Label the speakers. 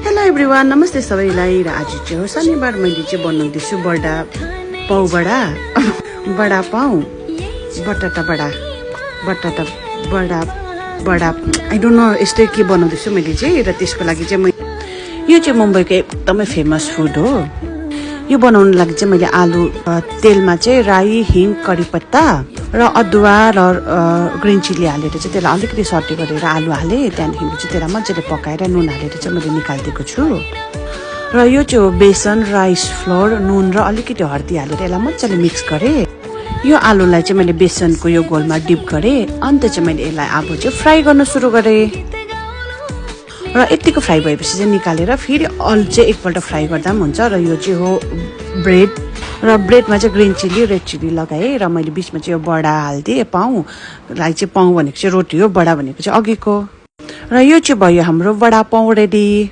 Speaker 1: Hello everyone, नमस्ते सबैलाई। र आज चाहिँ हो शनिबार। मैले चाहिँ बनाउँदैछु बडा पाउ बडा आई डोन्ट नो यस्तै के बनाउँदैछु मैले चाहिँ। र त्यसको लागि चाहिँ यो चाहिँ मुम्बईको एकदमै फेमस फुड हो। यो बनाउनु लागि चाहिँ मैले आलु तेलमा चाहिँ राई, हिङ, कडी पत्ता र अदुवा र ग्रिन चिली हालेर चाहिँ त्यसलाई अलिकति सटे गरेर आलु हालेँ। त्यहाँदेखि चाहिँ त्यसलाई मजाले पकाएर नुन हालेर चाहिँ मैले निकालिदिएको छु। र यो चाहिँ हो बेसन, राइस फ्लोर, नुन र अलिकति हर्दी हालेर यसलाई मजाले मिक्स गरेँ। यो आलुलाई चाहिँ मैले बेसनको यो घोलमा डिप गरेँ। अन्त चाहिँ मैले यसलाई अब चाहिँ फ्राई गर्न सुरु गरेँ। र यतिको फ्राई भएपछि चाहिँ निकालेर फेरि अल चाहिँ एकपल्ट फ्राई गर्दा पनि हुन्छ। र यो चाहिँ हो ब्रेड। र ब्रेडमा चाहिँ ग्रिन चिली, रेड चिली लगाएँ। र मैले बिचमा चाहिँ यो बडा हालिदिएँ। पाउलाई चाहिँ पाउ भनेको चाहिँ रोटी हो, बडा भनेको चाहिँ अघिको। र यो चाहिँ भयो हाम्रो बडा पाउ रेडी।